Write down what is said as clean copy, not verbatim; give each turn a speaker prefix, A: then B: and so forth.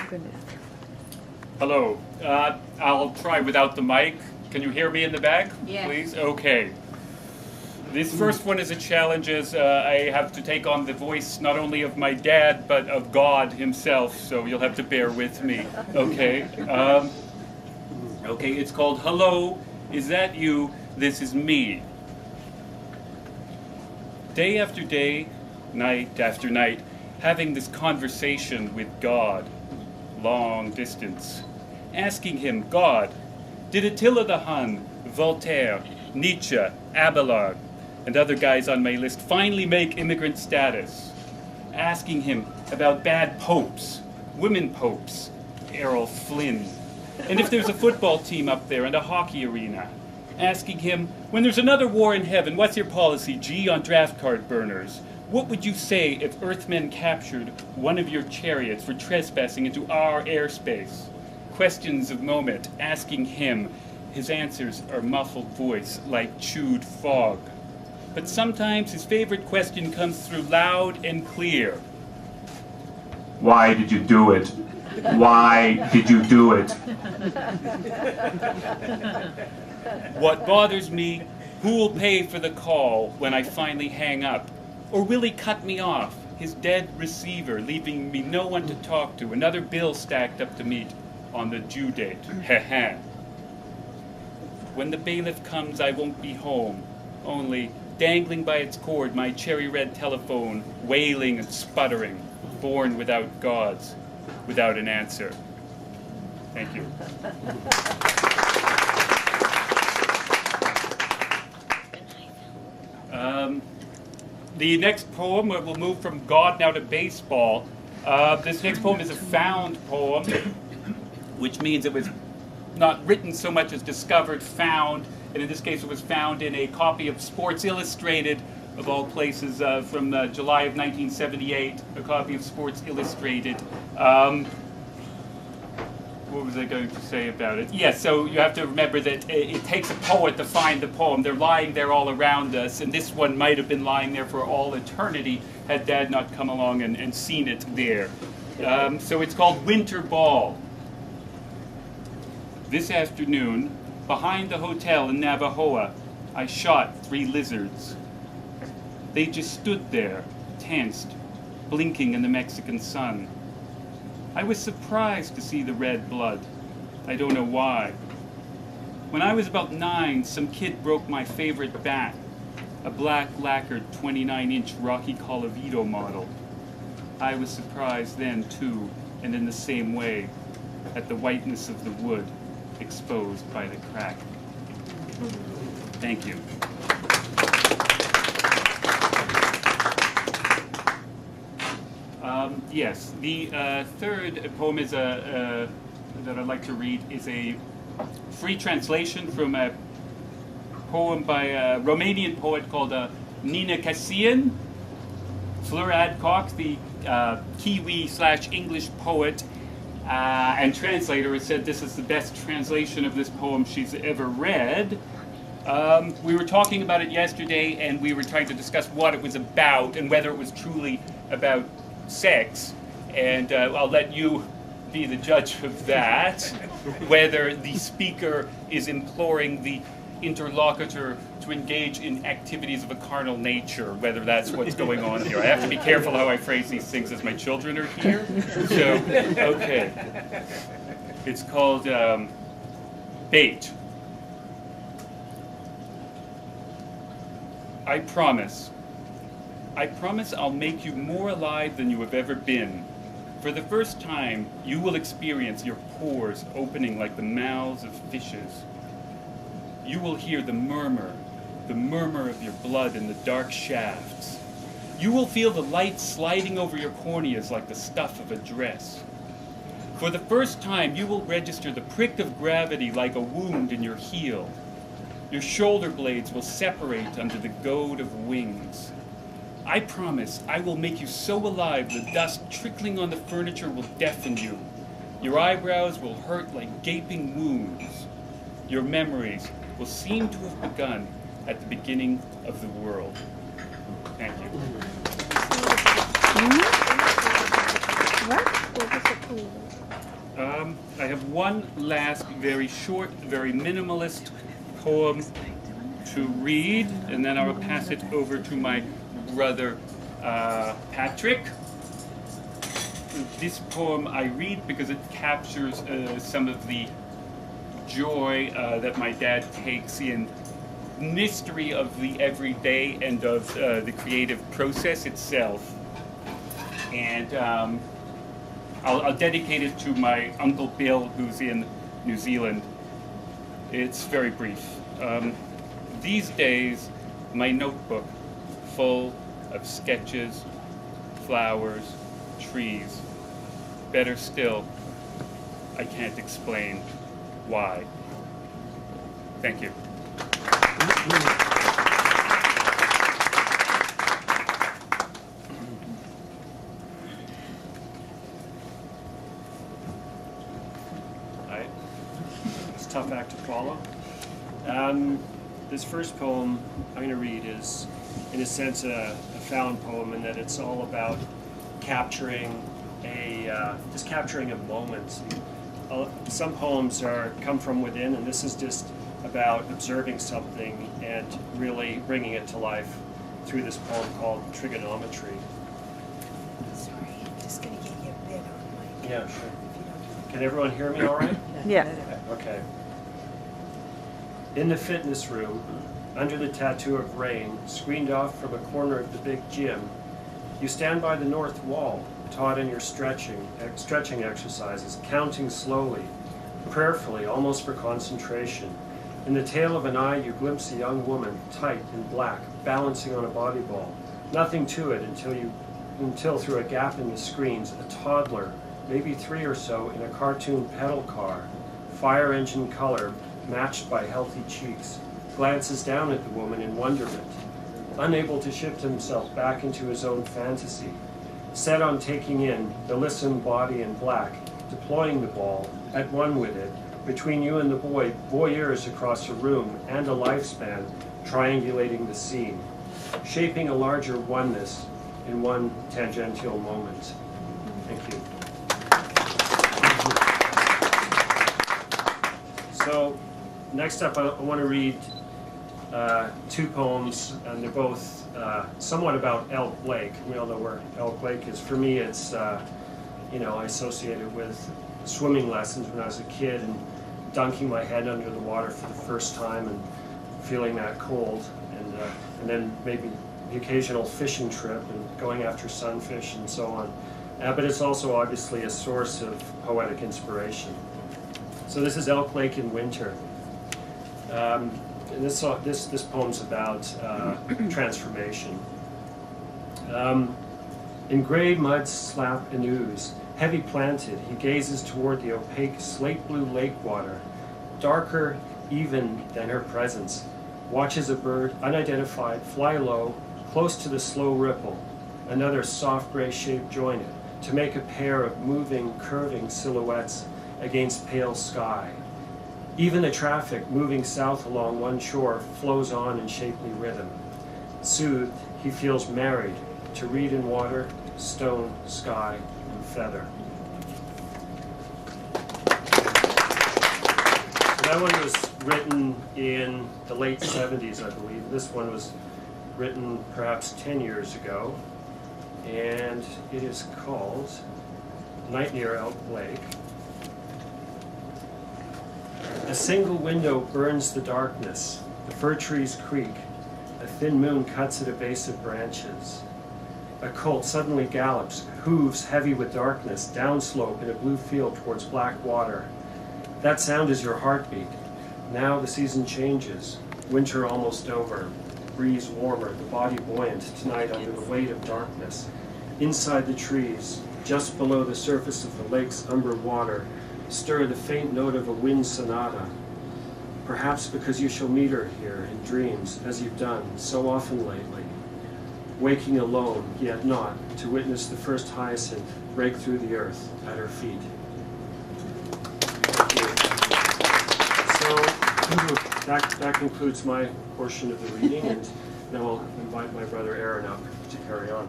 A: goodness.
B: Hello. I'll try without the mic. Can you hear me in the back?
C: Yes.
B: Please? Okay. This first one is a challenge as I have to take on the voice not only of my dad, but of God himself, so you'll have to bear with me. Okay. Okay, it's called Hello, Is That You? This Is Me. Day after day, night after night, having this conversation with God, long distance, asking him, God, did Attila the Hun, Voltaire, Nietzsche, Abelard, and other guys on my list finally make immigrant status? Asking him about bad popes, women popes, Errol Flynn, and if there's a football team up there and a hockey arena. Asking him, when there's another war in heaven, what's your policy, G, on draft card burners? What would you say if Earthmen captured one of your chariots for trespassing into our airspace? Questions of moment, asking him. His answers are muffled voice like chewed fog. But sometimes his favorite question comes through loud and clear.
D: Why did you do it? Why did you do it?
B: What bothers me, who will pay for the call when I finally hang up? Or will he cut me off, his dead receiver, leaving me no one to talk to, another bill stacked up to meet on the due date? Heh. When the bailiff comes, I won't be home, only dangling by its cord my cherry red telephone, wailing and sputtering, born without gods, without an answer. Thank you. The next poem, we'll move from God now to baseball. This next poem is a found poem, which means it was not written so much as discovered, found, and in this case it was found in a copy of Sports Illustrated, of all places, from July of 1978, a copy of Sports Illustrated. What was I going to say about it? Yes, so you have to remember that it takes a poet to find the poem. They're lying there all around us, and this one might have been lying there for all eternity had Dad not come along and seen it there. So it's called Winter Ball. This afternoon, behind the hotel in Navajoa, I shot 3 lizards. They just stood there, tensed, blinking in the Mexican sun. I was surprised to see the red blood. I don't know why. When I was about 9, some kid broke my favorite bat, a black lacquered 29-inch Rocky Colavito model. I was surprised then, too, and in the same way, at the whiteness of the wood exposed by the crack. Thank you. Yes, the third poem is that I'd like to read is a free translation from a poem by a Romanian poet called Nina Cassian. Fleur Adcock, the Kiwi/English poet and translator, has said this is the best translation of this poem she's ever read. We were talking about it yesterday, and we were trying to discuss what it was about and whether it was truly about sex, and I'll let you be the judge of that, whether the speaker is imploring the interlocutor to engage in activities of a carnal nature, whether that's what's going on here. I have to be careful how I phrase these things as my children are here. So, okay. It's called Bait. I promise I'll make you more alive than you have ever been. For the first time, you will experience your pores opening like the mouths of fishes. You will hear the murmur of your blood in the dark shafts. You will feel the light sliding over your corneas like the stuff of a dress. For the first time, you will register the prick of gravity like a wound in your heel. Your shoulder blades will separate under the goad of wings. I promise I will make you so alive the dust trickling on the furniture will deafen you. Your eyebrows will hurt like gaping wounds. Your memories will seem to have begun at the beginning of the world. Thank you.
A: What? What was it called?
B: I have one last, very short, very minimalist poem to read, and then I will pass it over to my brother Patrick. This poem I read because it captures some of the joy that my dad takes in mystery of the everyday and of the creative process itself. And I'll dedicate it to my Uncle Bill, who's in New Zealand. It's very brief. These days, my notebook full of sketches, flowers, trees. Better still, I can't explain why. Thank you.
A: It's a tough act to follow. This first poem I'm going to read is, in a sense, a found poem in that it's all about capturing just capturing a moment. Some poems come from within, and this is just about observing something and really bringing it to life through this poem called Trigonometry.
C: Sorry, I'm just going to get you a bit on my...
A: Yeah, sure. Can everyone hear me all right?
E: Yeah.
A: Okay. In the fitness room, under the tattoo of rain, screened off from a corner of the big gym, you stand by the north wall, taught in your stretching exercises, counting slowly, prayerfully, almost for concentration. In the tail of an eye, you glimpse a young woman, tight in black, balancing on a body ball. Nothing to it until through a gap in the screens, a toddler, maybe 3 or so, in a cartoon pedal car, fire engine color matched by healthy cheeks, glances down at the woman in wonderment, unable to shift himself back into his own fantasy, set on taking in the lissom body in black, deploying the ball, at one with it, between you and the boy, voyeurs across a room and a lifespan, triangulating the scene, shaping a larger oneness in one tangential moment. Thank you. So, next up I want to read 2 poems, and they're both somewhat about Elk Lake. We all know where Elk Lake is. For me, it's, I associate it with swimming lessons when I was a kid and dunking my head under the water for the first time and feeling that cold, and then maybe the occasional fishing trip and going after sunfish and so on. But it's also obviously a source of poetic inspiration. So this is Elk Lake in winter. And this poem's about transformation. In gray mud slap and ooze, heavy planted, he gazes toward the opaque slate blue lake water, darker even than her presence, watches a bird, unidentified, fly low, close to the slow ripple, another soft gray shape join it, to make a pair of moving, curving silhouettes against pale sky. Even the traffic moving south along one shore flows on in shapely rhythm. Soothed, he feels married to reed and water, stone, sky, and feather. So that one was written in the late 70s, I believe. This one was written perhaps 10 years ago, and it is called Night Near Elk Lake. A single window burns the darkness. The fir trees creak. A thin moon cuts at a base of branches. A colt suddenly gallops, hooves heavy with darkness, downslope in a blue field towards black water. That sound is your heartbeat. Now the season changes. Winter almost over. Breeze warmer, the body buoyant tonight under the weight of darkness. Inside the trees, just below the surface of the lake's umber water, stir the faint note of a wind sonata. Perhaps because you shall meet her here in dreams, as you've done so often lately. Waking alone, yet not, to witness the first hyacinth break through the earth at her feet. So that concludes my portion of the reading, and now I'll invite my brother Aaron up to carry on.